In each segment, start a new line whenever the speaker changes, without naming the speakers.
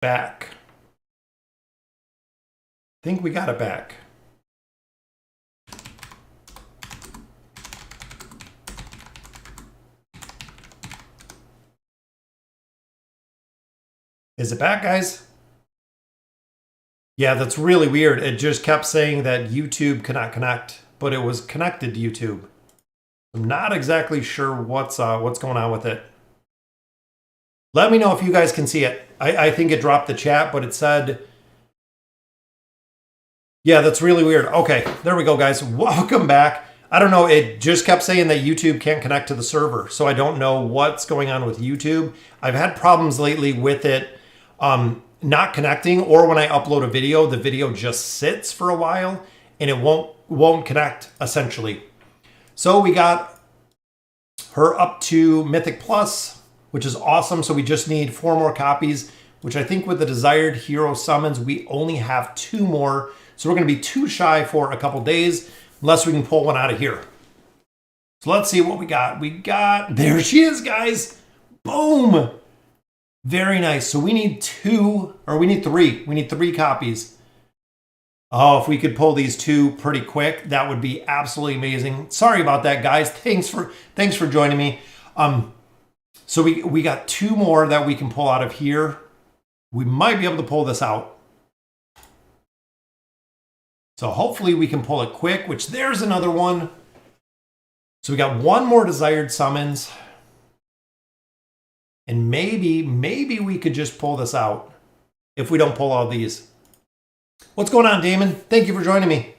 back. I think we got it back. Is it back, guys? Yeah, that's really weird. It just kept saying that YouTube cannot connect, but it was connected to YouTube. I'm not exactly sure what's going on with it. Let me know if you guys can see it. I think it dropped the chat, but it said... Yeah, that's really weird. Okay, there we go, guys. Welcome back. I don't know. It just kept saying that YouTube can't connect to the server, so I don't know what's going on with YouTube. I've had problems lately with it not connecting, or when I upload a video, the video just sits for a while and it won't connect, essentially. So we got her up to Mythic Plus, which is awesome. So we just need 4 more copies, which I think with the desired hero summons, we only have 2 more. So we're going to be too shy for a couple days, unless we can pull one out of here. So let's see what we got. There she is, guys. Boom. Very nice. So we need 3. We need 3 copies. Oh, if we could pull these 2 pretty quick, that would be absolutely amazing. Sorry about that, guys. Thanks for joining me. So we got 2 more that we can pull out of here. We might be able to pull this out. So hopefully we can pull it quick, which there's another one. So we got 1 more desired summons. And maybe we could just pull this out if we don't pull all these. What's going on, Damon? Thank you for joining me.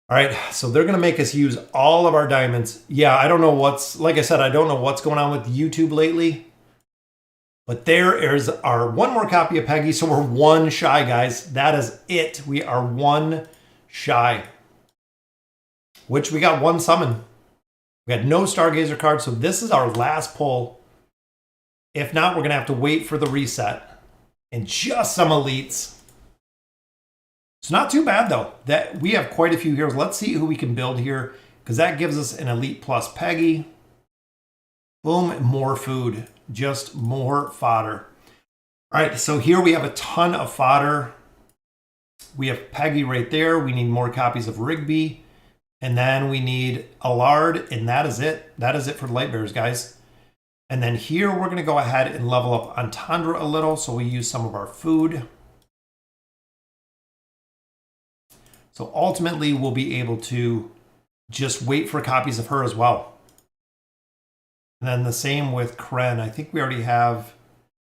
All right, so they're going to make us use all of our diamonds. Yeah, I don't know like I said, I don't know what's going on with YouTube lately. But there is our 1 more copy of Peggy. So we're 1 shy, guys. That is it. We are 1 shy. Which we got 1 summon. We got no Stargazer card. So this is our last pull. If not, we're going to have to wait for the reset. And just some elites. It's not too bad, though. That we have quite a few heroes. Let's see who we can build here, because that gives us an Elite Plus Peggy. Boom, more food. Just more fodder. All right, so here we have a ton of fodder. We have Peggy right there. We need more copies of Rigby. And then we need Allard, and that is it. That is it for the Light Bearers, guys. And then here we're going to go ahead and level up Entendre a little, so we use some of our food. So ultimately, we'll be able to just wait for copies of her as well. And then the same with Kren. I think we already have...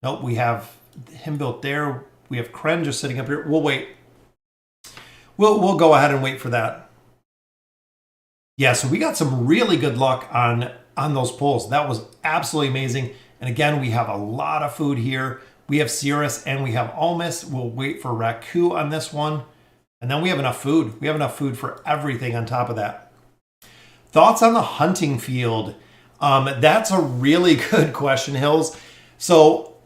Nope, we have him built there. We have Kren just sitting up here. We'll wait. We'll go ahead and wait for that. Yeah, so we got some really good luck on those pulls. That was absolutely amazing. And again, we have a lot of food here. We have Cirrus and we have Almus. We'll wait for Raku on this one. And then we have enough food. We have enough food for everything on top of that. Thoughts on the hunting field? That's a really good question, Hills. So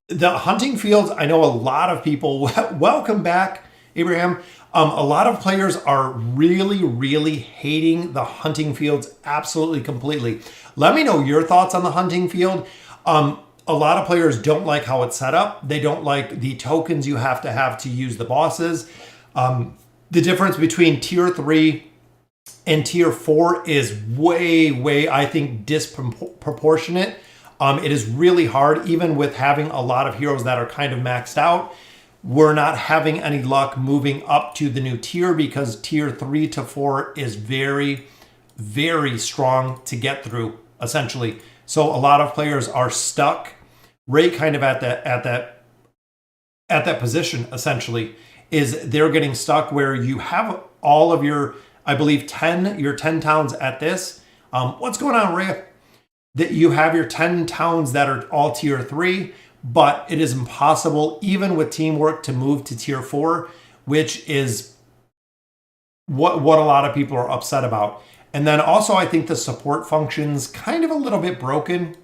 the hunting fields, I know a lot of people, welcome back, Abraham. A lot of players are really hating the hunting fields absolutely completely. Let me know your thoughts on the hunting field. A lot of players don't like how it's set up. They don't like the tokens you have to use the bosses. The difference between tier 3 and tier 4 is way, I think, disproportionate. It is really hard, even with having a lot of heroes that are kind of maxed out. We're not having any luck moving up to the new tier because tier 3 to 4 is very strong to get through, essentially. So a lot of players are stuck right kind of at that position, essentially, is they're getting stuck where you have all of your, I believe, 10 towns at this. What's going on, Ray? That you have your 10 towns that are all tier 3, but it is impossible, even with teamwork, to move to tier 4, which is what a lot of people are upset about. And then also, I think the support function's kind of a little bit broken,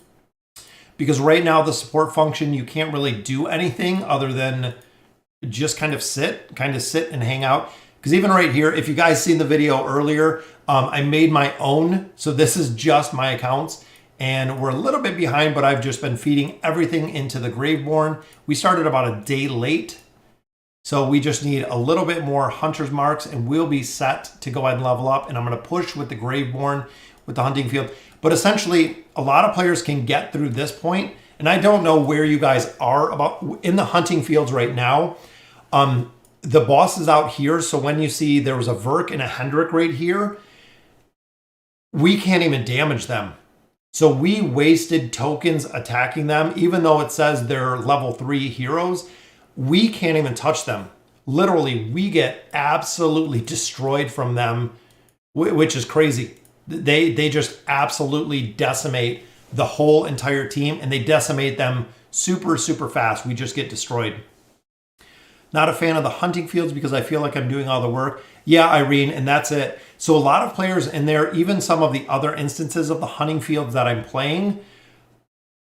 because right now the support function, you can't really do anything other than just kind of sit and hang out. Because even right here, if you guys seen the video earlier, I made my own. So this is just my accounts. and we're a little bit behind, but I've just been feeding everything into the Graveborn. We started about a day late, so we just need a little bit more Hunter's Marks, and we'll be set to go ahead and level up, and I'm going to push with the Graveborn with the hunting field. But essentially, a lot of players can get through this point, and I don't know where you guys are about in the hunting fields right now. The boss is out here, so when you see there was a Verk and a Hendrik right here, we can't even damage them. So we wasted tokens attacking them, even though it says they're level 3 heroes. We can't even touch them. Literally, we get absolutely destroyed from them, which is crazy. They just absolutely decimate the whole entire team, and they decimate them super, super fast. We just get destroyed. Not a fan of the hunting fields because I feel like I'm doing all the work. Yeah, Irene, and that's it. So a lot of players in there, even some of the other instances of the hunting fields that I'm playing,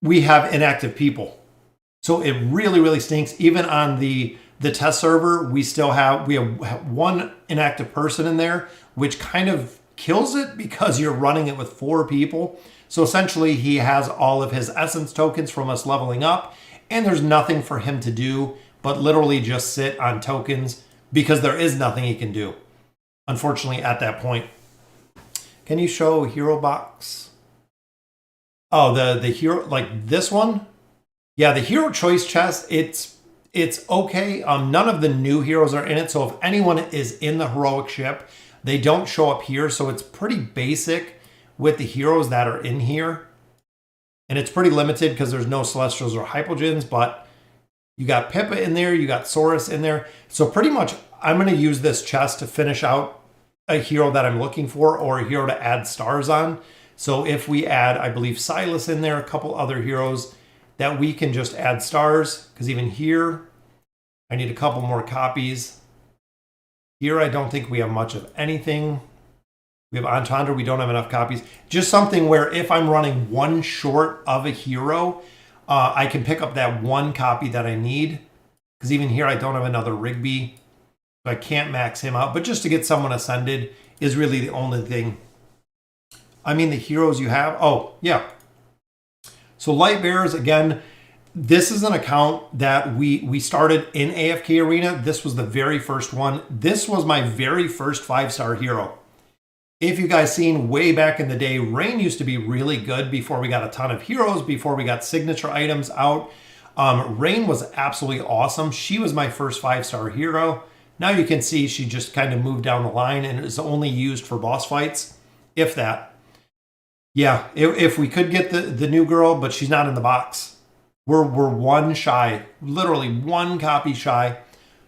we have inactive people. So it really, really stinks. Even on the test server, we have one inactive person in there, which kind of kills it because you're running it with 4 people. So essentially he has all of his essence tokens from us leveling up, and there's nothing for him to do but literally just sit on tokens because there is nothing he can do, unfortunately, at that point. Can you show hero box? Oh, the hero, like this one? Yeah, the hero choice chest, it's okay. None of the new heroes are in it, so if anyone is in the heroic ship, they don't show up here, so it's pretty basic with the heroes that are in here. And it's pretty limited because there's no Celestials or Hypogeans, but you got Pippa in there, you got Saurus in there. So pretty much I'm going to use this chest to finish out a hero that I'm looking for, or a hero to add stars on. So if we add, I believe, Silas in there, a couple other heroes that we can just add stars, because even here, I need a couple more copies. Here, I don't think we have much of anything. We have Entendre, we don't have enough copies. Just something where if I'm running one short of a hero, I can pick up that one copy that I need. Because even here, I don't have another Rigby. So I can't max him out. But just to get someone ascended is really the only thing. I mean, the heroes you have. Oh, yeah. So Light Bearers, again, this is an account that we started in AFK Arena. This was the very first one. This was my very first 5-star hero. If you guys seen way back in the day, Rain used to be really good before we got a ton of heroes, before we got signature items out. Rain was absolutely awesome. She was my first 5-star hero. Now you can see she just kind of moved down the line and is only used for boss fights, if that. Yeah, if we could get the new girl, but she's not in the box. We're one shy, literally one copy shy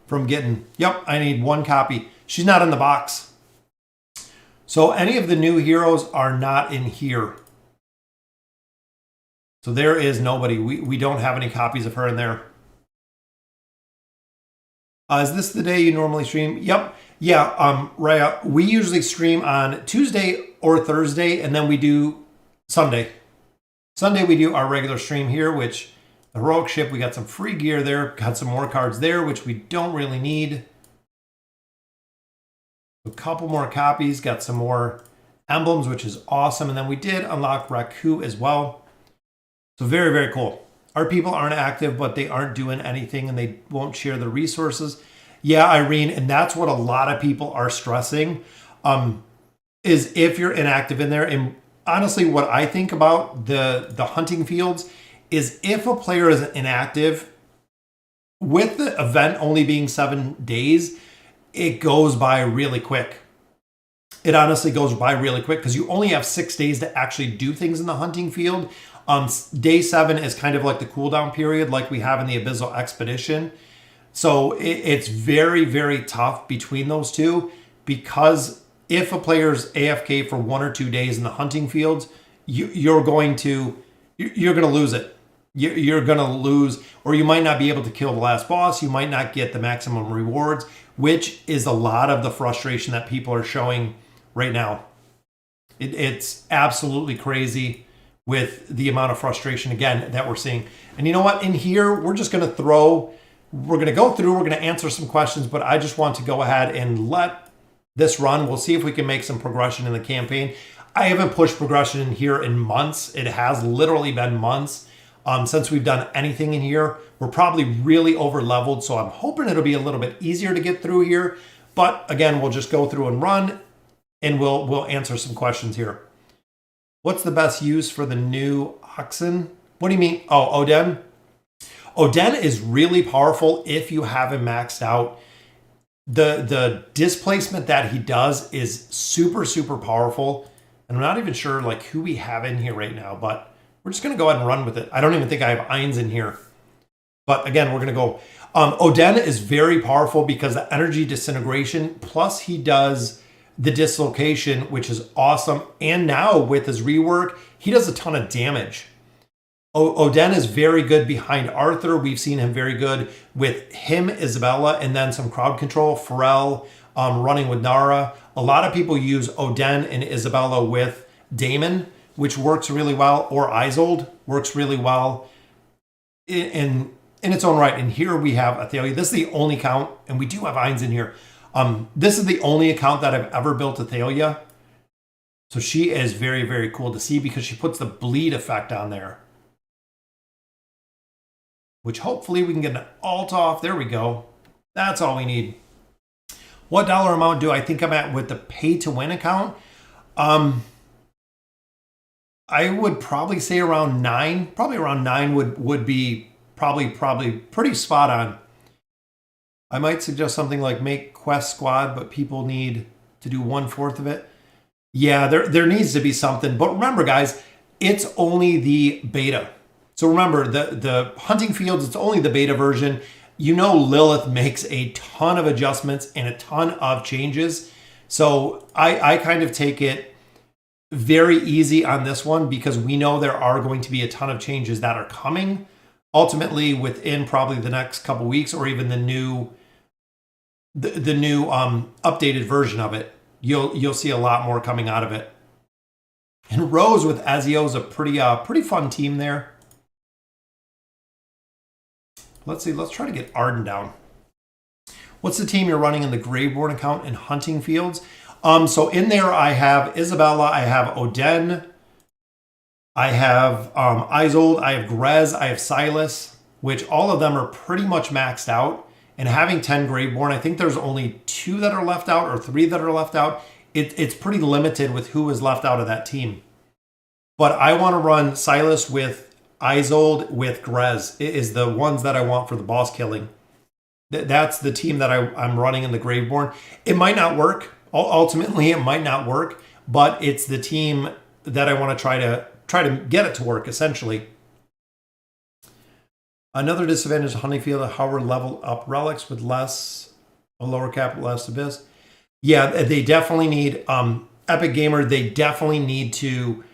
from getting, yep, I need one copy. She's not in the box. So any of the new heroes are not in here. So there is nobody. We don't have any copies of her in there. Is this the day you normally stream? Yep. Yeah, Raya, we usually stream on Tuesday or Thursday, and then we do Sunday. Sunday we do our regular stream here, which the heroic ship, we got some free gear there, got some more cards there, which we don't really need. A couple more copies, got some more emblems, which is awesome. And then we did unlock Raku as well. So very, very cool. Our people aren't active, but they aren't doing anything and they won't share the resources. Yeah, Irene, and that's what a lot of people are stressing, is if you're inactive in there. And honestly, what I think about the hunting fields is if a player is inactive, with the event only being 7 days, it goes by really quick. It honestly goes by really quick because you only have 6 days to actually do things in the hunting field. Day 7 is kind of like the cooldown period like we have in the Abyssal Expedition. So it's very, very tough between those two, because if a player's AFK for 1 or 2 days in the hunting fields, you're going to lose it. You're going to lose, or you might not be able to kill the last boss. You might not get the maximum rewards, which is a lot of the frustration that people are showing right now. It's absolutely crazy with the amount of frustration, again, that we're seeing. And you know what? In here, we're just going to go through, we're going to answer some questions, but I just want to go ahead and let this run. We'll see if we can make some progression in the campaign. I haven't pushed progression in here in months. It has literally been months since we've done anything in here. We're probably really over leveled, so I'm hoping it'll be a little bit easier to get through here. But again, we'll just go through and run, and we'll answer some questions here. What's the best use for the new oxen? What do you mean? Oh, Oden? Oden is really powerful if you have him maxed out. The displacement that he does is super, super powerful. And I'm not even sure like who we have in here right now, but we're just going to go ahead and run with it. I don't even think I have Ainz in here. But again, we're going to go. Oden is very powerful because the energy disintegration, plus he does the dislocation, which is awesome. And now with his rework, he does a ton of damage. Oden is very good behind Arthur. We've seen him very good with him, Isabella, and then some crowd control. Pharrell running with Nara. A lot of people use Oden and Isabella with Daemon, which works really well, or Isolde works really well in its own right. And here we have Athalia. This is the only account, and we do have Ainz in here. This is the only account that I've ever built Athalia. So she is very, very cool to see because she puts the bleed effect on there, which hopefully we can get an alt off. There we go. That's all we need. What dollar amount do I think I'm at with the pay to win account? I would probably say around 9. Probably around 9 would be probably pretty spot on. I might suggest something like make quest squad, but people need to do 1/4 of it. Yeah, there needs to be something. But remember, guys, it's only the beta. So remember, the hunting fields, it's only the beta version. You know Lilith makes a ton of adjustments and a ton of changes. So I kind of take it very easy on this one because we know there are going to be a ton of changes that are coming ultimately within probably the next couple weeks or even the new updated version of it. You'll see a lot more coming out of it. And Rose with Ezio is a pretty fun team there. Let's see. Let's try to get Arden down. What's the team you're running in the Graveborn account in hunting fields? So in there I have Isabella, I have Oden, I have Isolde, I have Grez, I have Silas, which all of them are pretty much maxed out. And having 10 Graveborn, I think there's only 2 that are left out or 3 that are left out. It's pretty limited with who is left out of that team. But I want to run Silas with Isolde with Grez. It is the ones that I want for the boss killing. That's the team that I'm running in the Graveborn. It might not work. Ultimately, it might not work, but it's the team that I want to try to get it to work, essentially. Another disadvantage of hunting field, however, level up relics with a lower cap, less abyss. Yeah, they definitely need Epic Gamer. They definitely need to.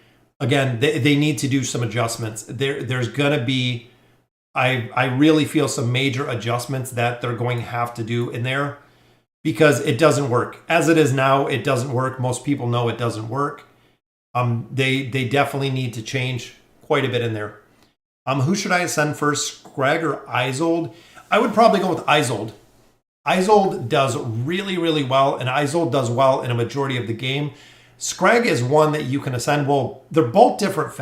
Again, they need to do some adjustments. There's going to be, I really feel some major adjustments that they're going to have to do in there because it doesn't work. As it is now, it doesn't work. Most people know it doesn't work. They definitely need to change quite a bit in there. Who should I ascend first, Scrag or Isolde? I would probably go with Isolde. Isolde does really, really well, and Isolde does well in a majority of the game. Scrag is one that you can ascend. Well, they're both different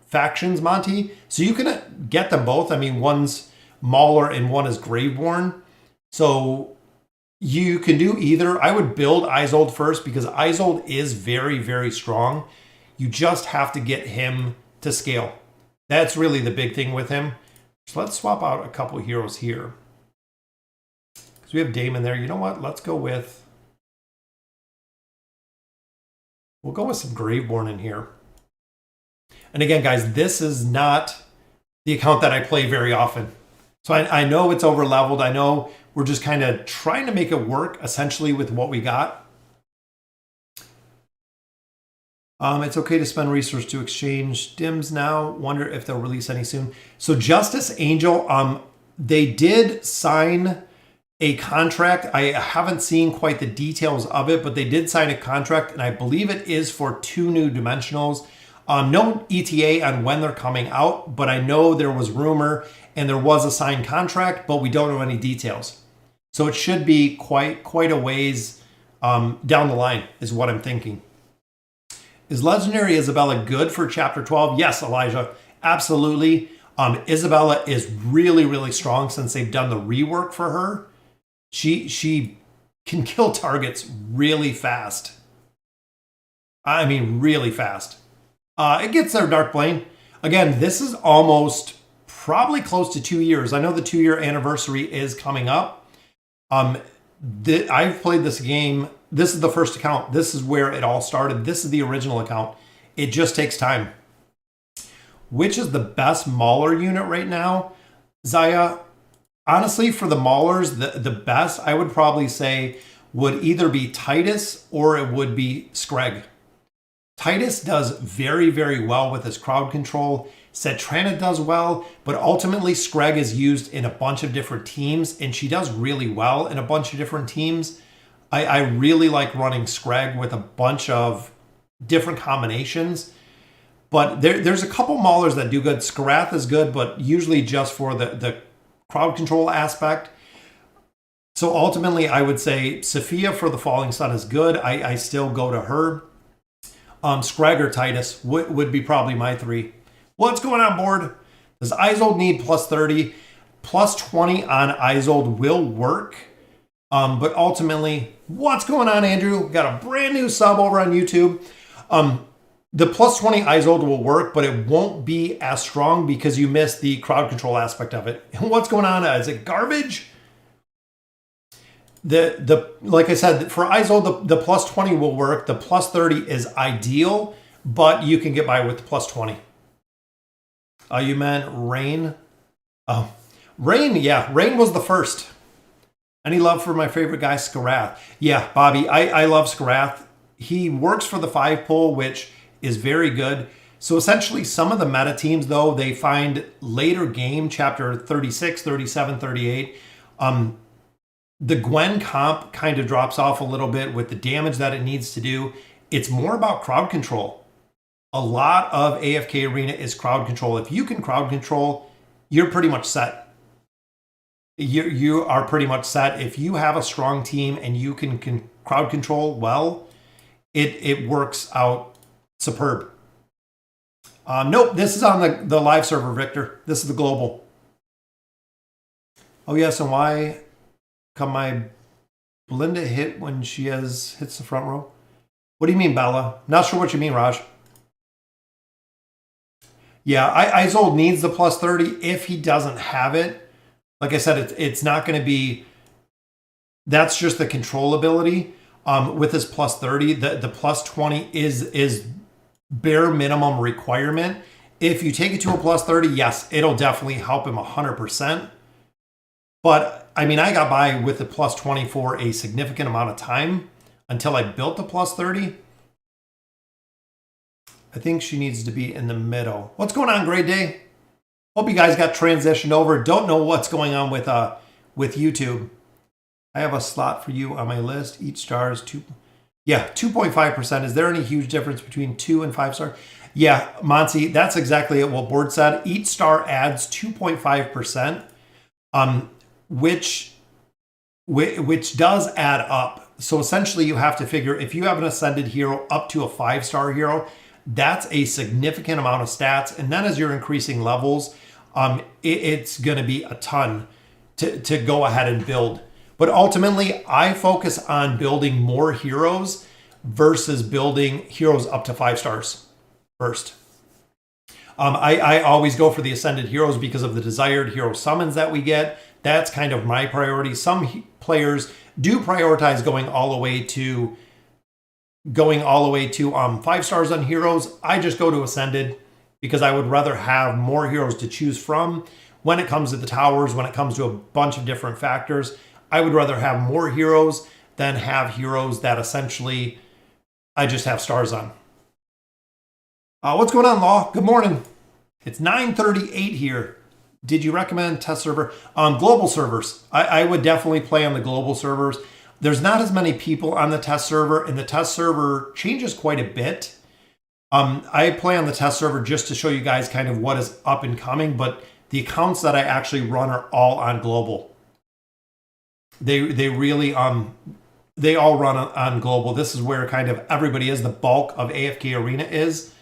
factions, Monty. So you can get them both. I mean, one's Mauler and one is Graveborn. So you can do either. I would build Isolde first because Isolde is very, very strong. You just have to get him to scale. That's really the big thing with him. So let's swap out a couple of heroes here. Because we have Daemon there. You know what? Let's go with... We'll go with some Graveborn in here. And again, guys, this is not the account that I play very often. So I know it's over leveled. I know we're just kind of trying to make it work essentially with what we got. It's okay to spend resources to exchange dims now. Wonder if they'll release any soon. So Justice Angel, they did sign a contract. I haven't seen quite the details of it, but they did sign a contract, and I believe it is for 2 new dimensionals. No ETA on when they're coming out, but I know there was rumor and there was a signed contract, but we don't know any details. So it should be quite a ways down the line is what I'm thinking. Is Legendary Isabella good for Chapter 12? Yes, Elijah, absolutely. Isabella is really, really strong since they've done the rework for her. She can kill targets really fast. I mean, really fast. It gets there, Dark Blane. Again, this is almost probably close to 2 years. I know the 2-year anniversary is coming up. I've played this game. This is the first account. This is where it all started. This is the original account. It just takes time. Which is the best Mauler unit right now? Zaya, honestly, for the Maulers, the best, I would probably say, would either be Titus or it would be Screg. Titus does very, very well with his crowd control. Cetrana does well, but ultimately Screg is used in a bunch of different teams, and she does really well in a bunch of different teams. I really like running Screg with a bunch of different combinations. But there's a couple Maulers that do good. Skarath is good, but usually just for the crowd control aspect. So ultimately, I would say Sophia for the Falling Sun is good. I still go to her. Screg or Titus would be probably my 3. What's going on, board? Does Isolde need plus 30? Plus 20 on Isolde will work. But ultimately, what's going on, Andrew? Got a brand new sub over on YouTube. The plus 20 Isolde will work, but it won't be as strong because you missed the crowd control aspect of it. And what's going on? Is it garbage? Like I said, for Isolde, the plus 20 will work. The plus 30 is ideal, but you can get by with the plus 20. You meant Rain? Oh, Rain, yeah. Rain was the first. Any love for my favorite guy, Skarath? Yeah, Bobby, I love Skarath. He works for the 5 pull, which is very good. So essentially, some of the meta teams, though, they find later game, chapter 36, 37, 38, the Gwen comp kind of drops off a little bit with the damage that it needs to do. It's more about crowd control. A lot of AFK Arena is crowd control. If you can crowd control, you're pretty much set. You are pretty much set. If you have a strong team and you can crowd control well, it works out superb. Nope, this is on the live server, Victor. This is the global. Oh yes, and why come my Belinda hit when she hits the front row? What do you mean, Bella? Not sure what you mean, Raj. Yeah, Isolde needs the plus 30. If he doesn't have it, like I said, it's not going to be, that's just the control ability. With his plus 30, the plus 20 is bare minimum requirement. If you take it to a plus 30, yes, it'll definitely help him 100%. But I mean, I got by with the plus 20 for a significant amount of time until I built the plus 30. I think she needs to be in the middle. What's going on, Great Day? Hope you guys got transitioned over. Don't know what's going on with YouTube. I have a slot for you on my list. Each star is 2.5%. Is there any huge difference between 2 and 5 star? Yeah, Monty, that's exactly what board said. Each star adds 2.5%, which does add up. So essentially, you have to figure if you have an ascended hero up to a 5-star hero, that's a significant amount of stats. And then as you're increasing levels, it's going to be a ton to go ahead and build. But ultimately, I focus on building more heroes versus building heroes up to 5 stars first. I always go for the ascended heroes because of the desired hero summons that we get. That's kind of my priority. Some players do prioritize going all the way to 5 stars on heroes. I just go to ascended because I would rather have more heroes to choose from when it comes to the towers, when it comes to a bunch of different factors. I would rather have more heroes than have heroes that essentially I just have stars on. What's going on, Law? Good morning. It's 9:38 here. Did you recommend test server? Global servers. I would definitely play on the global servers. There's not as many people on the test server, and the test server changes quite a bit. I play on the test server just to show you guys kind of what is up and coming, but the accounts that I actually run are all on global. They really they all run on global. This is where kind of everybody is. The bulk of AFK Arena is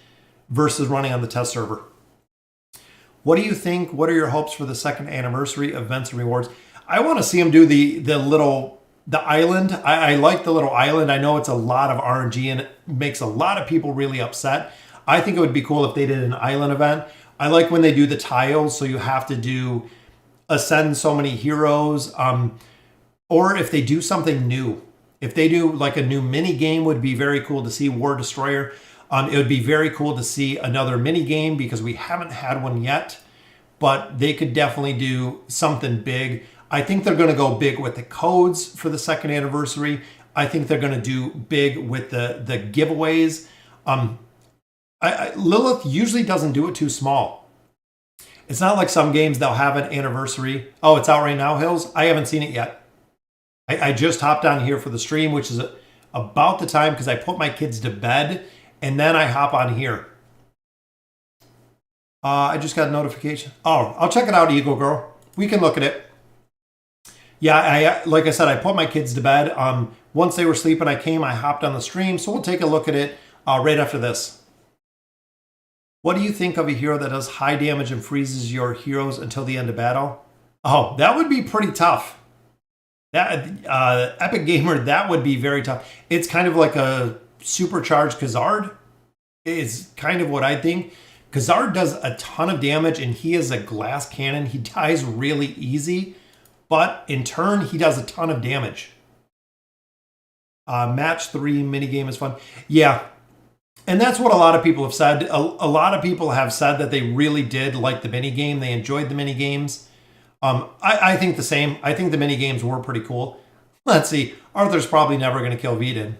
versus running on the test server. What do you think? What are your hopes for the second anniversary events and rewards? I want to see them do the island. I like the little island. I know it's a lot of RNG and it makes a lot of people really upset. I think it would be cool if they did an island event. I like when they do the tiles, so you have to ascend so many heroes. Or if they do something new. If they do like a new mini game, would be very cool to see. War Destroyer. It would be very cool to see another mini game because we haven't had one yet, but they could definitely do something big. I think they're going to go big with the codes for the second anniversary. I think they're going to do big with the giveaways. Lilith usually doesn't do it too small. It's not like some games they'll have an anniversary. Oh, it's out right now, Hills? I haven't seen it yet. I just hopped on here for the stream, which is about the time because I put my kids to bed. And then I hop on here. I just got a notification. Oh, I'll check it out, Eagle Girl. We can look at it. Yeah, like I said, I put my kids to bed. Once they were sleeping, I hopped on the stream. So we'll take a look at it right after this. What do you think of a hero that does high damage and freezes your heroes until the end of battle? Oh, that would be pretty tough. That Epic Gamer, that would be very tough. It's kind of like a supercharged Khazard is kind of what I think. Khazard does a ton of damage and he is a glass cannon. He dies really easy, but in turn, he does a ton of damage. Match 3 minigame is fun. Yeah, and that's what a lot of people have said. A lot of people have said that they really did like the minigame. They enjoyed the minigames. I think the same. I think the minigames were pretty cool. Let's see. Arthur's probably never going to kill Veden.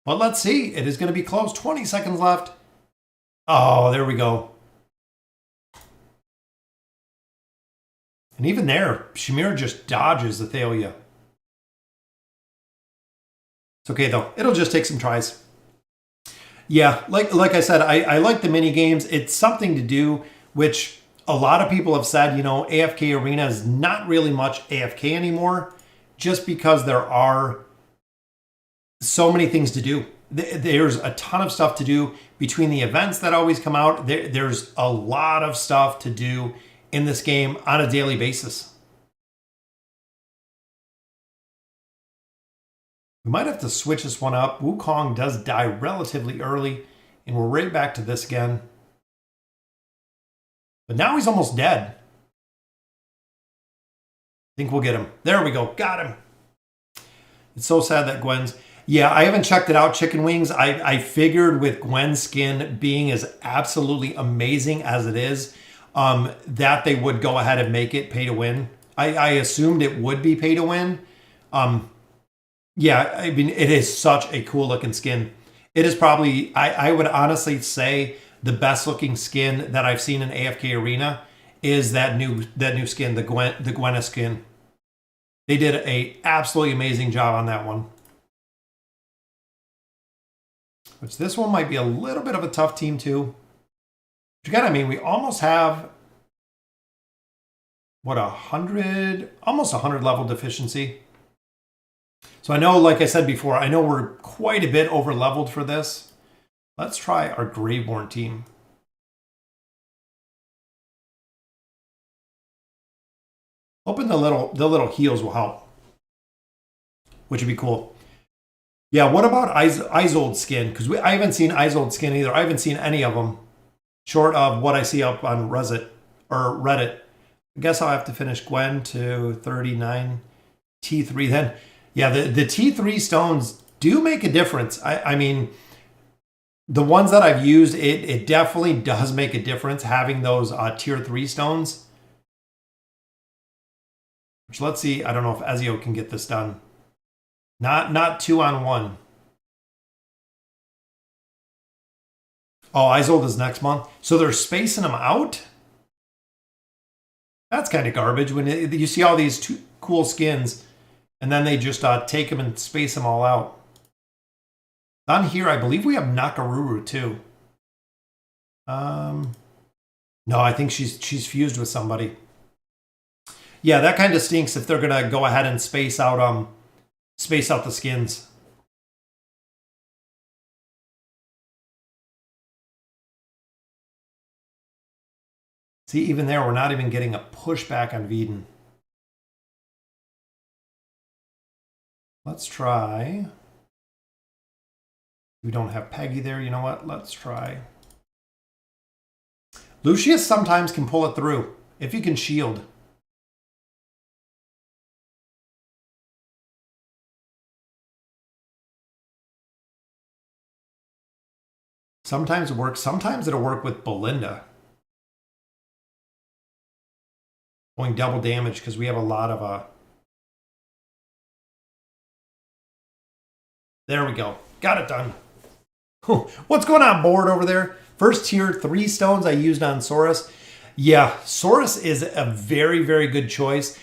But let's see. It is going to be close. 20 seconds left. Oh, there we go. And even there, Shamir just dodges Athalia. It's okay, though. It'll just take some tries. Yeah, like I said, I like the mini games. It's something to do, which a lot of people have said, you know, AFK Arena is not really much AFK anymore, just because there are so many things to do. There's a ton of stuff to do between the events that always come out. There's a lot of stuff to do in this game on a daily basis. We might have to switch this one up. Wukong does die relatively early, and we're right back to this again. But now he's almost dead. I think we'll get him. There we go. Got him. It's so sad that Gwen's... Yeah, I haven't checked it out, Chicken Wings. I figured with Gwen's skin being as absolutely amazing as it is, that they would go ahead and make it pay to win. I assumed it would be pay to win. Yeah, I mean, it is such a cool looking skin. It is probably, I would honestly say, the best looking skin that I've seen in AFK Arena is that new skin, the Gwenna skin. They did a absolutely amazing job on that one. Which this one might be a little bit of a tough team too. But again, I mean, we almost have what, 100, almost 100 level deficiency. So I know, like I said before, I know we're quite a bit over leveled for this. Let's try our Graveborn team. Hoping the little heals will help, which would be cool. Yeah, what about Isolde's skin? Because I haven't seen Isolde's skin either. I haven't seen any of them, short of what I see up on Reddit. I guess I'll have to finish Gwen to 39 T3 then. Yeah, the T3 stones do make a difference. I mean, the ones that I've used, it definitely does make a difference having those tier 3 stones. Which, let's see, I don't know if Ezio can get this done. Not 2-on-1. Oh, Isolde is next month. So they're spacing them out? That's kind of garbage when you see all these cool skins and then they just take them and space them all out. On here, I believe we have Nakaruru too. No, I think she's fused with somebody. Yeah, that kind of stinks if they're gonna go ahead and space out space out the skins. See, even there, we're not even getting a pushback on Veden. Let's try. We don't have Peggy there. You know what? Let's try. Lucius sometimes can pull it through if he can shield. Sometimes it works. Sometimes it'll work with Belinda. Going double damage because we have a lot of... There we go. Got it done. What's going on, board over there? First tier 3 stones I used on Saurus. Yeah, Saurus is a very, very good choice.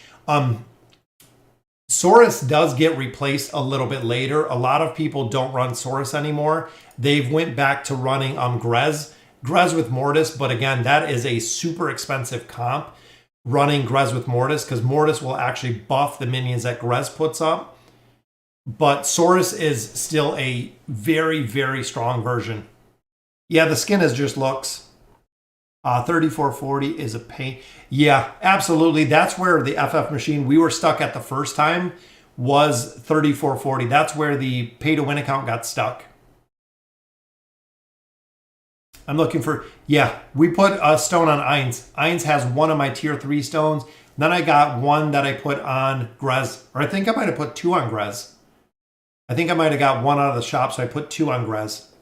Saurus does get replaced a little bit later. A lot of people don't run Saurus anymore. They've went back to running Grez with Mortis, but again, that is a super expensive comp, running Grez with Mortis, because Mortis will actually buff the minions that Grez puts up. But Saurus is still a very, very strong version. Yeah, the skin is just looks. 3440 is a pain. Yeah, absolutely. That's where the FF machine we were stuck at the first time was 3440. That's where the pay-to-win account got stuck. I'm looking for... Yeah, we put a stone on Ainz. Ainz has one of my tier 3 stones. Then I got one that I put on Grez. Or I think I might have put 2 on Grez. I think I might have got one out of the shop, so I put 2 on Grez.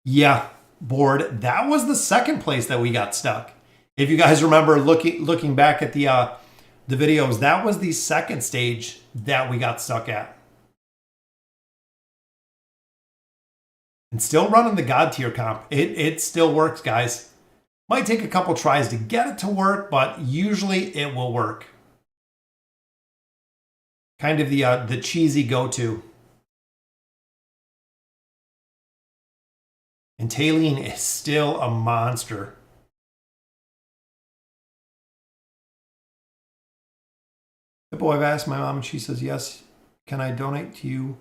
Yeah, board. That was the second place that we got stuck. If you guys remember looking back at the videos, that was the second stage that we got stuck at. And still running the God tier comp. It still works, guys. Might take a couple tries to get it to work, but usually it will work. Kind of the cheesy go-to. And Taline is still a monster. Boy, I've asked my mom and she says, yes, can I donate to you?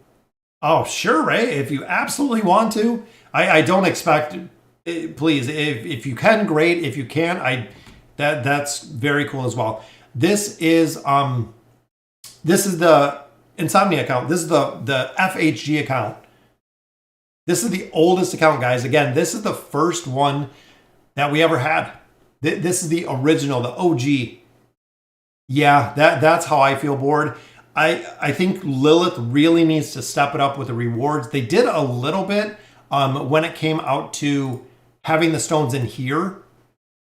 Oh, sure, Ray. If you absolutely want to. I don't expect, please, if you can, great. If you can't, that's very cool as well. This is the Insomnia account. This is the FHG account. This is the oldest account, guys. Again, this is the first one that we ever had. This is the original, the OG. Yeah, that's how I feel, board. I think Lilith really needs to step it up with the rewards. They did a little bit when it came out to having the stones in here.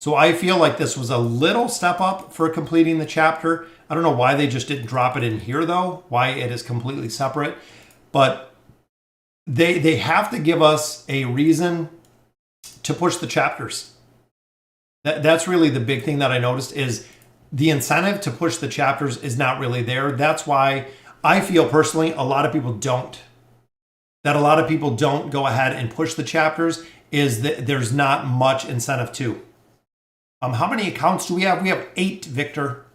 So I feel like this was a little step up for completing the chapter. I don't know why they just didn't drop it in here, though, why it is completely separate. But they have to give us a reason to push the chapters. That's really the big thing that I noticed is the incentive to push the chapters is not really there. That's why I feel personally a lot of people don't. That a lot of people don't go ahead and push the chapters is that there's not much incentive to. How many accounts do we have? We have 8, Victor.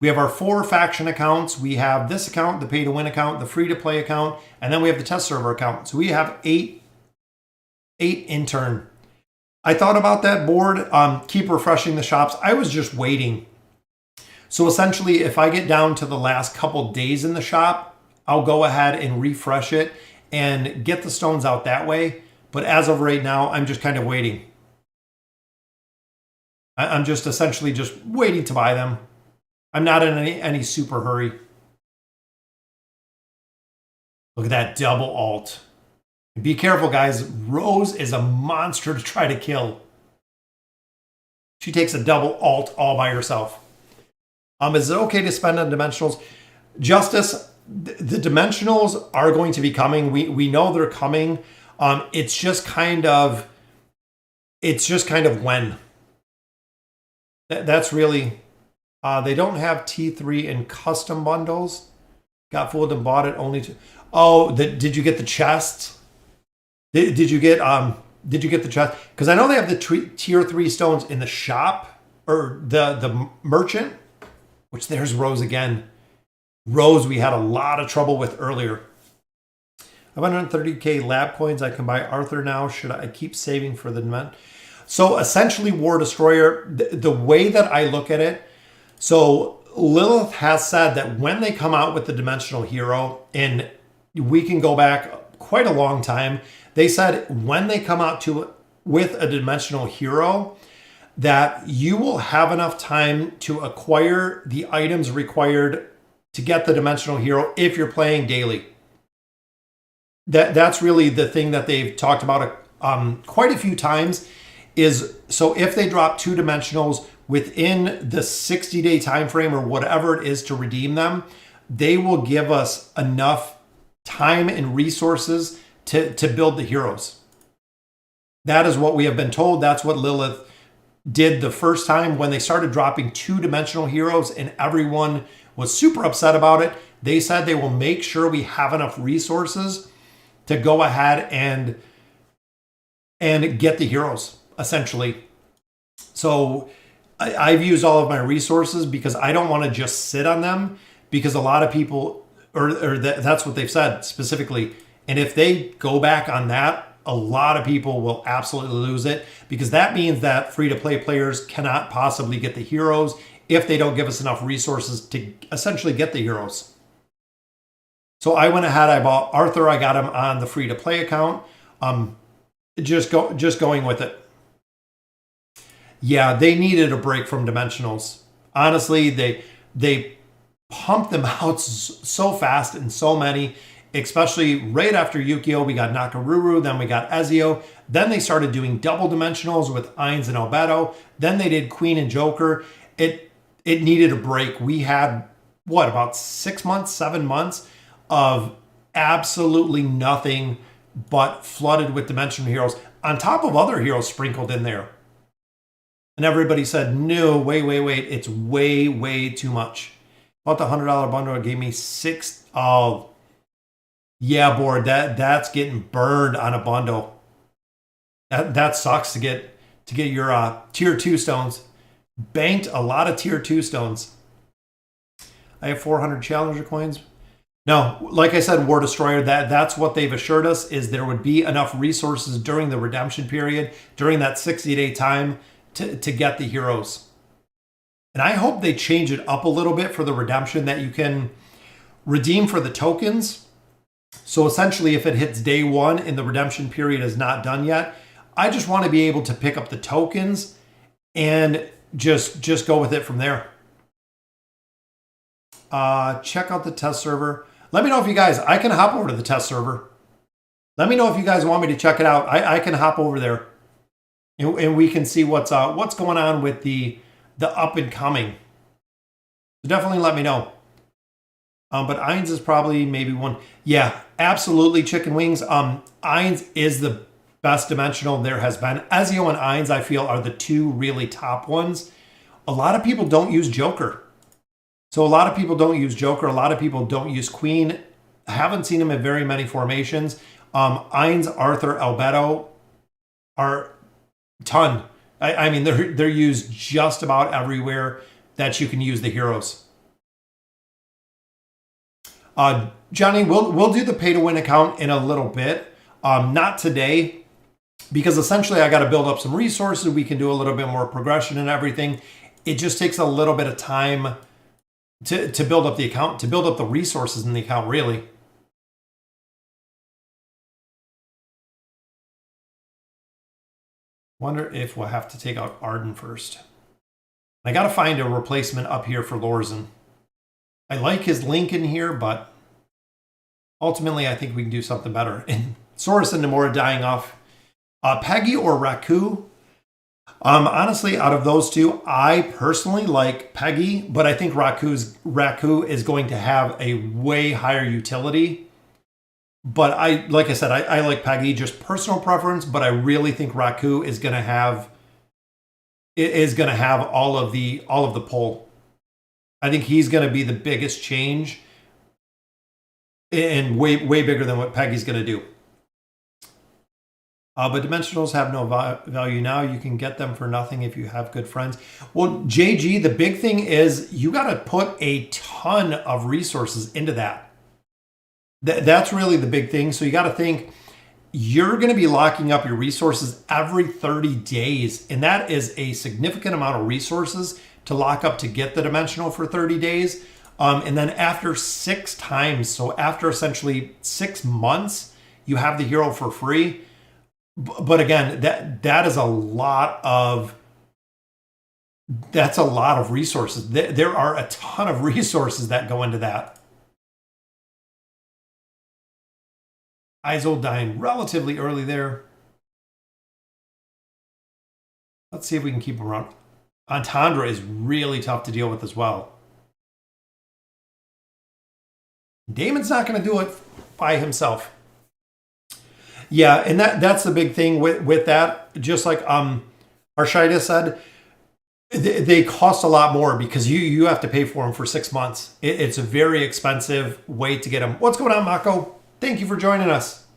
We have our 4 faction accounts. We have this account, the pay-to-win account, the free-to-play account, and then we have the test server account. So we have 8 in turn. I thought about that board. Keep refreshing the shops. I was just waiting. So essentially, if I get down to the last couple days in the shop, I'll go ahead and refresh it and get the stones out that way. But as of right now, I'm just kind of waiting. I'm just essentially just waiting to buy them. I'm not in any super hurry. Look at that double alt. Be careful, guys. Rose is a monster to try to kill. She takes a double alt all by herself. Is it okay to spend on dimensionals? Justice, the dimensionals are going to be coming. We know they're coming. It's just kind of when. That's really. They don't have T3 in custom bundles. Got fooled and bought it only to. Oh, did you get the chest? Did you get the chest? Because I know they have the tier 3 stones in the shop or the merchant. Which there's Rose again. Rose, we had a lot of trouble with earlier. 130k lab coins. I can buy Arthur now. Should I keep saving for the event? So essentially, War Destroyer, the way that I look at it, so Lilith has said that when they come out with the Dimensional Hero, and we can go back quite a long time, they said when they come out with a Dimensional Hero, that you will have enough time to acquire the items required to get the Dimensional Hero if you're playing daily. That's really the thing that they've talked about quite a few times, is so if they drop 2 dimensionals within the 60-day time frame or whatever it is to redeem them, they will give us enough time and resources to build the heroes. That is what we have been told. That's what Lilith did the first time when they started dropping 2-dimensional heroes and everyone was super upset about it. They said they will make sure we have enough resources to go ahead and get the heroes, essentially. So I've used all of my resources because I don't want to just sit on them, because a lot of people, that's what they've said specifically. And if they go back on that, a lot of people will absolutely lose it, because that means that free-to-play players cannot possibly get the heroes if they don't give us enough resources to essentially get the heroes. So I went ahead, I bought Arthur, I got him on the free-to-play account. Just going with it. Yeah, they needed a break from dimensionals. Honestly, they pumped them out so fast and so many, especially right after Yukio. We got Nakaruru, then we got Ezio. Then they started doing double dimensionals with Ainz and Albedo. Then they did Queen and Joker. It needed a break. We had, about 6 months, 7 months of absolutely nothing but flooded with dimensional heroes, on top of other heroes sprinkled in there. And everybody said, no, wait, it's way too much. About the $100 bundle, it gave me 6. Oh, yeah, board, that's getting burned on a bundle. That sucks to get your tier 2 stones. Banked a lot of tier 2 stones. I have 400 challenger coins. No, like I said, War Destroyer, that's what they've assured us, is there would be enough resources during the redemption period, during that 60-day time, to get the heroes. And I hope they change it up a little bit for the redemption, that you can redeem for the tokens. So essentially, if it hits day 1 and the redemption period is not done yet, I just want to be able to pick up the tokens and just go with it from there. Check out the test server. Let me know if you guys, I can hop over to the test server. Let me know if you guys want me to check it out. I can hop over there and we can see what's going on with the up and coming. So definitely let me know. But Ainz is probably maybe one. Yeah, absolutely, chicken wings. Ainz is the best dimensional there has been. Ezio and Ainz, I feel, are the 2 really top ones. A lot of people don't use Joker. So a lot of people don't use Joker. A lot of people don't use Queen. I haven't seen him in very many formations. Ainz, Arthur, Albedo are ton. I mean, they're used just about everywhere that you can use the heroes. Johnny, we'll do the pay-to-win account in a little bit. Not today, because essentially I got to build up some resources. We can do a little bit more progression and everything. It just takes a little bit of time to build up the account, to build up the resources in the account, really. Wonder if we'll have to take out Arden first. I got to find a replacement up here for Lorzen. I like his link in here, but ultimately I think we can do something better. And Saurus and Nomura dying off. Peggy or Raku? Honestly, out of those 2, I personally like Peggy, but I think Raku is going to have a way higher utility. But like I said, I like Peggy, just personal preference, but I really think Raku is going to have all of the pull. I think he's going to be the biggest change, and way bigger than what Peggy's going to do. But dimensionals have no value now. You can get them for nothing if you have good friends. Well, JG, the big thing is you got to put a ton of resources into that. That's really the big thing. So you got to think you're going to be locking up your resources every 30 days. And that is a significant amount of resources to lock up to get the dimensional for 30 days. And then after 6 times, so after essentially 6 months, you have the hero for free. But again, that is a lot of resources. There are a ton of resources that go into that. Isolde dying relatively early there. Let's see if we can keep him around. Entendre is really tough to deal with as well. Damon's not going to do it by himself. Yeah, and that's the big thing with that. Just like Arshida said, they cost a lot more because you have to pay for them for 6 months. It's a very expensive way to get them. What's going on, Mako? Thank you for joining us.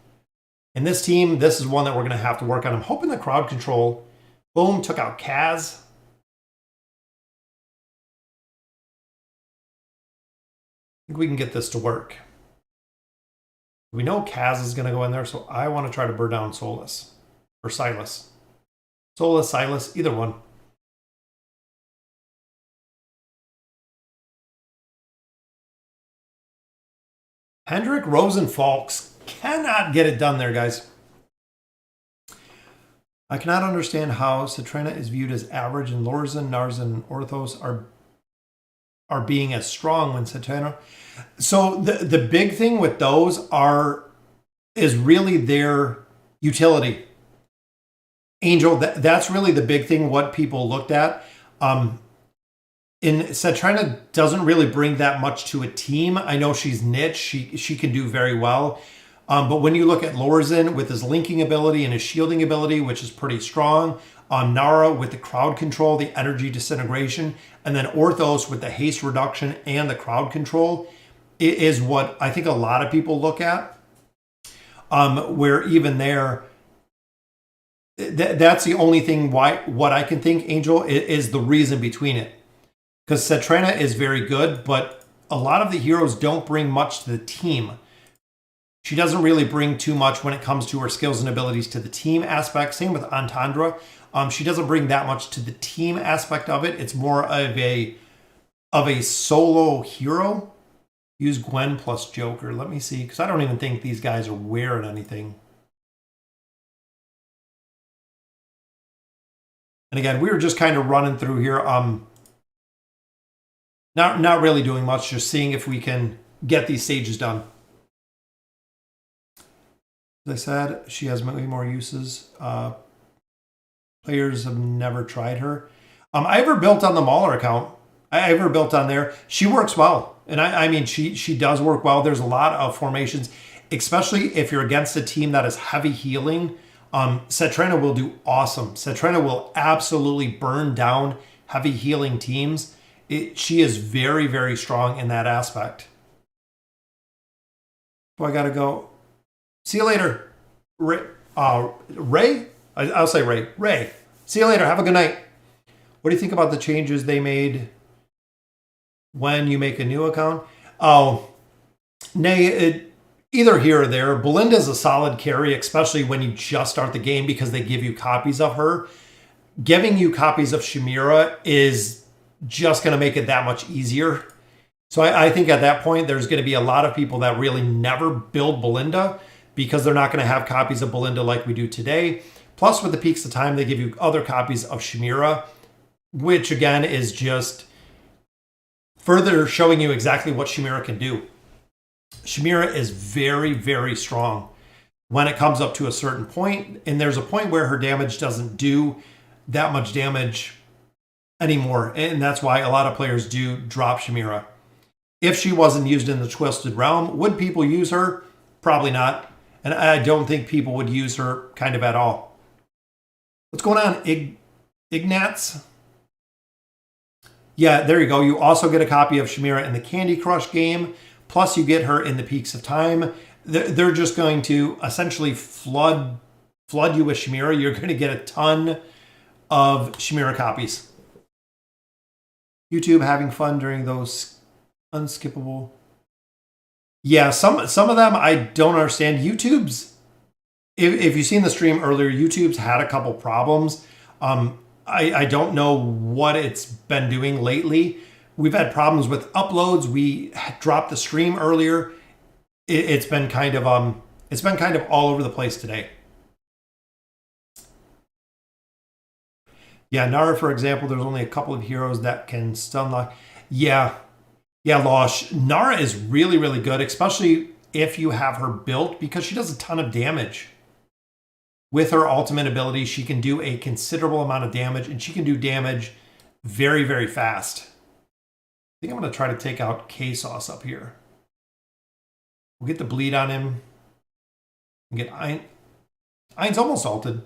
And this team, this is one that we're going to have to work on. I'm hoping the crowd control, boom, took out Kaz. I think we can get this to work. We know Kaz is going to go in there, so I want to try to burn down Solus. Or Silas. Solus, Silas, either one. Hendrik Rosenfalks cannot get it done there, guys. I cannot understand how Citrena is viewed as average and Lorzen, Narzen, and Orthos are being as strong when Citrena. So the big thing with those is really their utility. Angel, that's really the big thing, what people looked at. And Citrena doesn't really bring that much to a team. I know she's niche. She can do very well. But when you look at Lorzen with his linking ability and his shielding ability, which is pretty strong, Nara with the crowd control, the energy disintegration, and then Orthos with the haste reduction and the crowd control, it is what I think a lot of people look at. Where even there, that's the only thing what I can think, Angel, is the reason between it. Because Citrena is very good, but a lot of the heroes don't bring much to the team. She doesn't really bring too much when it comes to her skills and abilities to the team aspect. Same with Entendre. She doesn't bring that much to the team aspect of it. It's more of a solo hero. Use Gwen plus Joker. Let me see, because I don't even think these guys are wearing anything. And again, we were just kind of running through here. Not really doing much, just seeing if we can get these stages done. As I said, she has many more uses. Players have never tried her. I ever built on the Mauler account. I ever built on there. She works well. And I mean, she does work well. There's a lot of formations, especially if you're against a team that is heavy healing. Citrena will do awesome. Citrena will absolutely burn down heavy healing teams. She is very, very strong in that aspect. So I got to go. See you later, Ray. Ray? I'll say Ray. Ray. See you later. Have a good night. What do you think about the changes they made when you make a new account? Oh, nay, either here or there. Belinda's a solid carry, especially when you just start the game because they give you copies of her. Giving you copies of Chimera is just going to make it that much easier. So I think at that point, there's going to be a lot of people that really never build Belinda because they're not going to have copies of Belinda like we do today. Plus, with the Peaks of Time, they give you other copies of Chimera, which again is just further showing you exactly what Chimera can do. Chimera is very, very strong when it comes up to a certain point, and there's a point where her damage doesn't do that much damage anymore, and that's why a lot of players do drop Chimera. If she wasn't used in the Twisted Realm, would people use her? Probably not. And I don't think people would use her kind of at all. What's going on, Ignatz? Yeah, there you go. You also get a copy of Chimera in the Candy Crush game. Plus, you get her in the Peaks of Time. They're just going to essentially flood flood you with Chimera, you're going to get a ton of Chimera copies. YouTube having fun during those unskippable. Yeah, some of them I don't understand. YouTube's, if you've seen the stream earlier, YouTube's had a couple problems. I don't know what it's been doing lately. We've had problems with uploads. We dropped the stream earlier. It's been kind of all over the place today. Yeah, Nara, for example, there's only a couple of heroes that can stun lock. Yeah, Losh. Nara is really, really good, especially if you have her built, because she does a ton of damage. With her ultimate ability, she can do a considerable amount of damage, and she can do damage very, very fast. I think I'm going to try to take out K-Sauce up here. We'll get the bleed on him. And get Ein. Ein's almost ulted.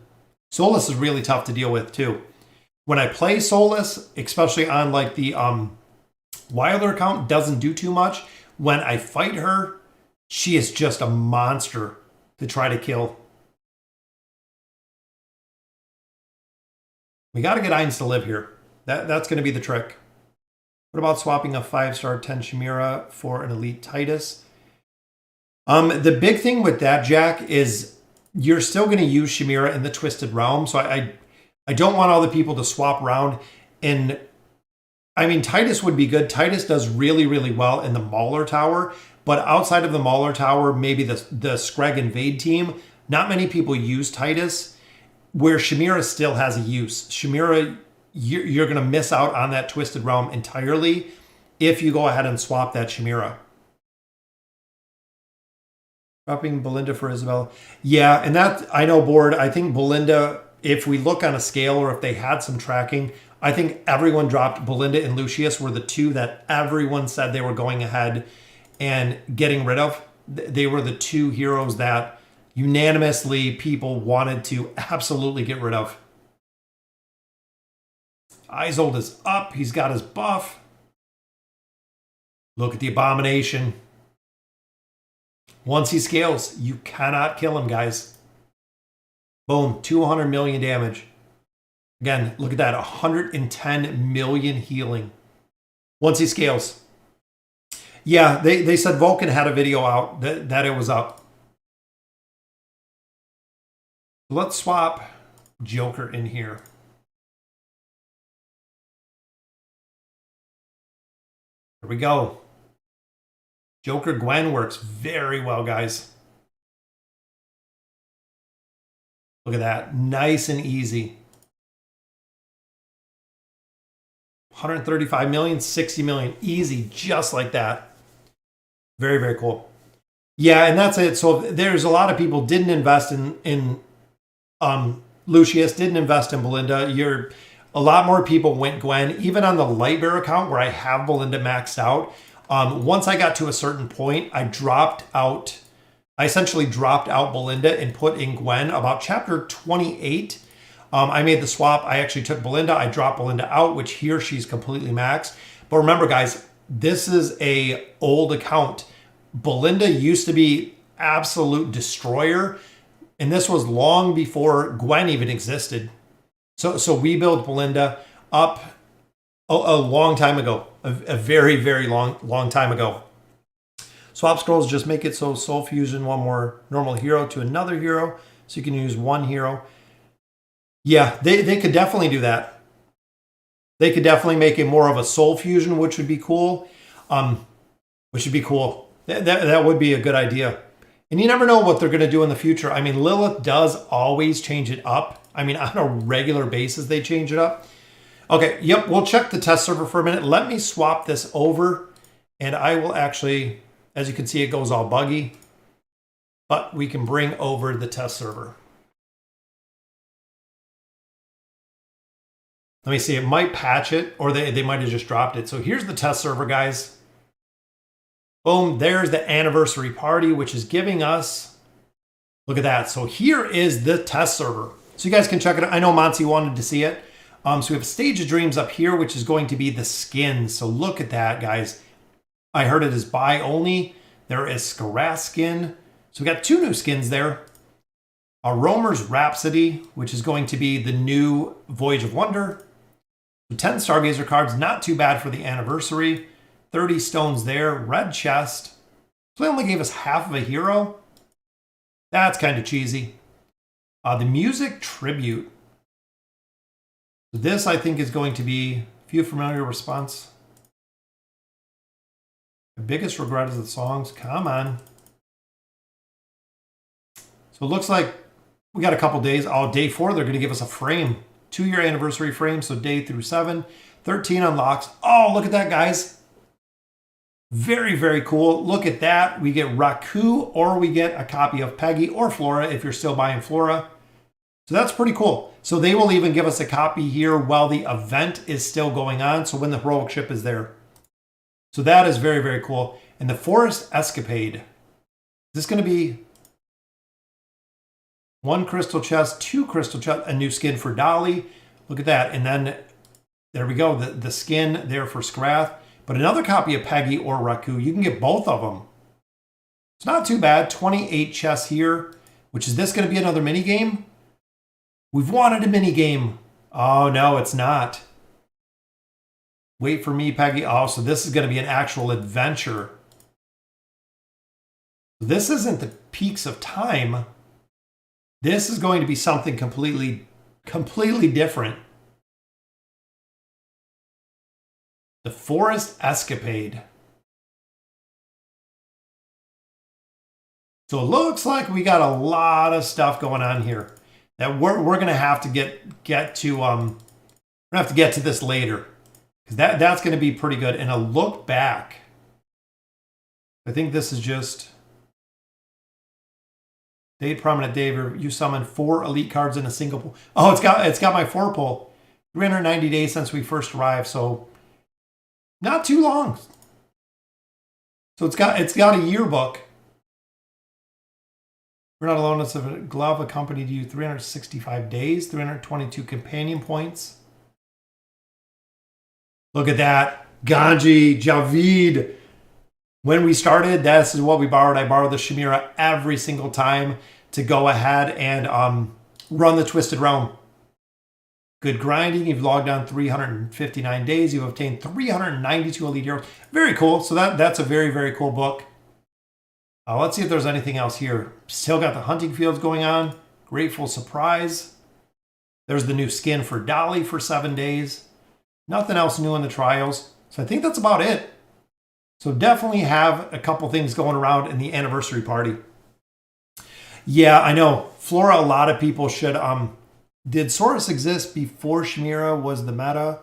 Solus is really tough to deal with, too. When I play Solus, especially on like the Wilder account, doesn't do too much. When I fight her, she is just a monster to try to kill. We got to get Eins to live here. That's going to be the trick. What about swapping a 5-star 10 Chimera for an Elite Titus? The big thing with that, Jack, is you're still going to use Chimera in the Twisted Realm. So I don't want all the people to swap around. And I mean, Titus would be good. Titus does really, really well in the Mauler Tower. But outside of the Mauler Tower, maybe the Screg Invade team, not many people use Titus, where Chimera still has a use. Chimera, you're going to miss out on that Twisted Realm entirely if you go ahead and swap that Chimera. Dropping Belinda for Isabella. Yeah, and that, I know, Board, I think Belinda, if we look on a scale or if they had some tracking, I think everyone dropped Belinda and Lucius were the two that everyone said they were going ahead and getting rid of. They were the two heroes that unanimously people wanted to absolutely get rid of. Isolde is up. He's got his buff. Look at the Abomination. Once he scales, you cannot kill him, guys. Boom, 200 million damage. Again, look at that, 110 million healing. Once he scales. Yeah, they said Vulcan had a video out that it was up. Let's swap Joker in here. Here we go. Joker Gwen works very well, guys. Look at that. Nice and easy. 135 million, 60 million. Easy, just like that. Very, very cool. Yeah, and that's it. So there's a lot of people didn't invest in Lucius, didn't invest in Belinda. A lot more people went Gwen. Even on the Lightbearer account where I have Belinda maxed out, once I got to a certain point, I essentially dropped out Belinda and put in Gwen. About chapter 28, I made the swap. I actually took Belinda. I dropped Belinda out, which here she's completely maxed. But remember, guys, this is a old account. Belinda used to be absolute destroyer, and this was long before Gwen even existed. So we built Belinda up a long time ago, a very, very long time ago. Swap scrolls just make it so Soul Fusion one more normal hero to another hero, so you can use one hero. Yeah, they could definitely do that. They could definitely make it more of a Soul Fusion, which would be cool. That would be a good idea. And you never know what they're going to do in the future. I mean, Lilith does always change it up. I mean, on a regular basis, they change it up. Okay, yep, we'll check the test server for a minute. Let me swap this over, and I will actually, as you can see, it goes all buggy. But we can bring over the test server. Let me see, it might patch it, or they might have just dropped it. So here's the test server, guys. Boom, there's the anniversary party, which is giving us, look at that. So here is the test server. So you guys can check it out. I know Monty wanted to see it. So we have Stage of Dreams up here, which is going to be the skins. So look at that, guys. I heard it is buy only. There is Skaras skin. So we got 2 new skins there. A Roamer's Rhapsody, which is going to be the new Voyage of Wonder. 10 Stargazer cards, not too bad for the anniversary. 30 stones there. Red chest. So they only gave us half of a hero. That's kind of cheesy. The Music Tribute. This, I think, is going to be few familiar response. The biggest regret is the songs. Come on. So it looks like we got a couple days. Oh, day 4, they're going to give us a frame. 2-year anniversary frame, so day through 7. 13 unlocks. Oh, look at that, guys. Very, very cool. Look at that. We get Raku, or we get a copy of Peggy or Flora if you're still buying Flora. So that's pretty cool. So they will even give us a copy here while the event is still going on. So when the heroic ship is there. So that is very, very cool. And the Forest Escapade. Is this going to be 1 crystal chest, 2 crystal chest, a new skin for Dolly. Look at that. And then there we go. The skin there for Scrath. But another copy of Peggy or Raku. You can get both of them. It's not too bad. 28 chests here. Which is this going to be another mini game? We've wanted a mini game. Oh, no, it's not. Wait for me, Peggy. Oh, so this is going to be an actual adventure. This isn't the Peaks of Time. This is going to be something completely different. The Forest Escapade. So it looks like we got a lot of stuff going on here that we're going to have to get to. We're going to have to get to this later because that's going to be pretty good. And a look back. I think this is just. Date prominent day where you summon 4 elite cards in a single pull. Oh, it's got my 4 pull. 390 days since we first arrived, so not too long. So it's got a yearbook. We're not alone. It's a glove accompanied you 365 days, 322 companion points. Look at that. Ganji, Javid. When we started, this is what we borrowed. I borrowed the Chimera every single time to go ahead and run the Twisted Realm. Good grinding. You've logged on 359 days. You've obtained 392 elite heroes. Very cool. So that's a very, very cool book. Let's see if there's anything else here. Still got the hunting fields going on. Grateful Surprise. There's the new skin for Dolly for 7 days. Nothing else new in the trials. So I think that's about it. So definitely have a couple things going around in the anniversary party. Yeah, I know. Flora, a lot of people should. Did Saurus exist before Chimera was the meta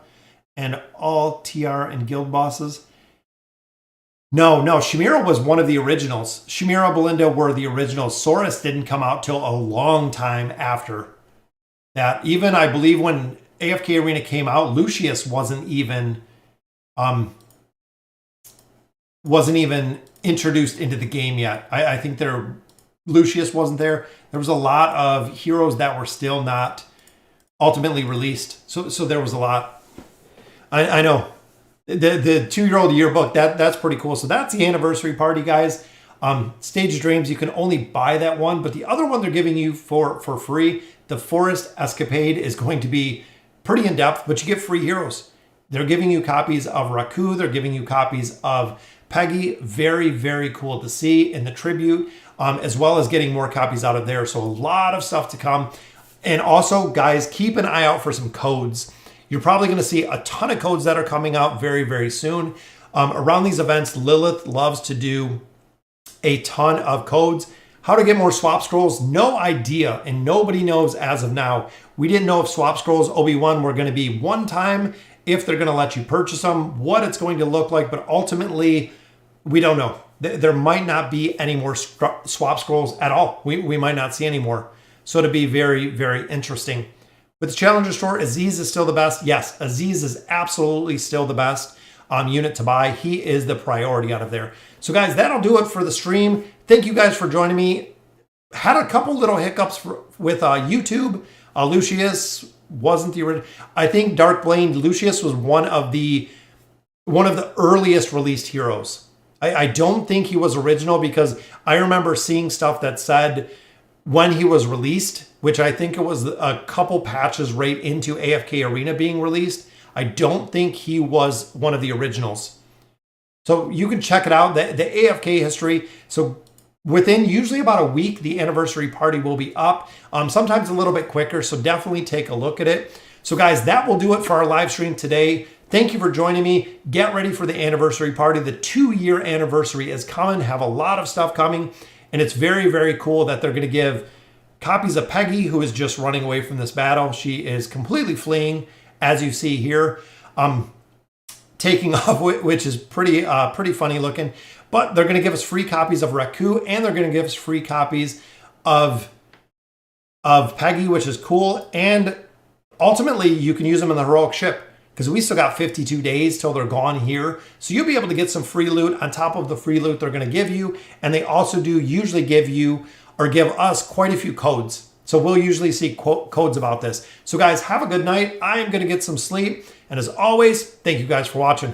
and all TR and guild bosses? No. Chimera was one of the originals. Chimera, Belinda were the originals. Saurus didn't come out till a long time after that. Even, I believe, when AFK Arena came out, Lucius wasn't even introduced into the game yet. I think Lucius wasn't there. There was a lot of heroes that were still not ultimately released. So there was a lot. I know. The 2-year-old yearbook, that's pretty cool. So that's the anniversary party, guys. Stage of Dreams, you can only buy that one, but the other one they're giving you for free, the Forest Escapade, is going to be pretty in-depth, but you get free heroes. They're giving you copies of Raku. They're giving you copies of Peggy. Very, very cool to see in the tribute, as well as getting more copies out of there. So a lot of stuff to come. And also, guys, keep an eye out for some codes. You're probably going to see a ton of codes that are coming out very, very soon. Around these events, Lilith loves to do a ton of codes. How to get more swap scrolls? No idea, and nobody knows as of now. We didn't know if swap scrolls OB1 were going to be one time, if they're going to let you purchase them, what it's going to look like, but ultimately, we don't know. There might not be any more swap scrolls at all. We might not see any more. So it'll be very, very interesting. With the Challenger Store, Aziz is still the best. Yes, Aziz is absolutely still the best unit to buy. He is the priority out of there. So guys, that'll do it for the stream. Thank you guys for joining me. Had a couple little hiccups with YouTube. Lucius wasn't the original. I think Dark Blade Lucius was one of the earliest released heroes. I don't think he was original, because I remember seeing stuff that said when he was released, which I think it was a couple patches right into AFK Arena being released. I don't think he was one of the originals. So you can check it out, the AFK history. So within usually about a week, the anniversary party will be up. Sometimes a little bit quicker, so definitely take a look at it. So guys, that will do it for our live stream today. Thank you for joining me. Get ready for the anniversary party. The 2-year anniversary is coming. Have a lot of stuff coming. And it's very, very cool that they're going to give copies of Peggy, who is just running away from this battle. She is completely fleeing, as you see here, taking off, which is pretty funny looking. But they're going to give us free copies of Raku, and they're going to give us free copies of Peggy, which is cool. And ultimately, you can use them in the heroic ship, because we still got 52 days till they're gone here. So you'll be able to get some free loot on top of the free loot they're going to give you. And they also do usually give you or give us quite a few codes. So we'll usually see codes about this. So guys, have a good night. I am going to get some sleep. And as always, thank you guys for watching.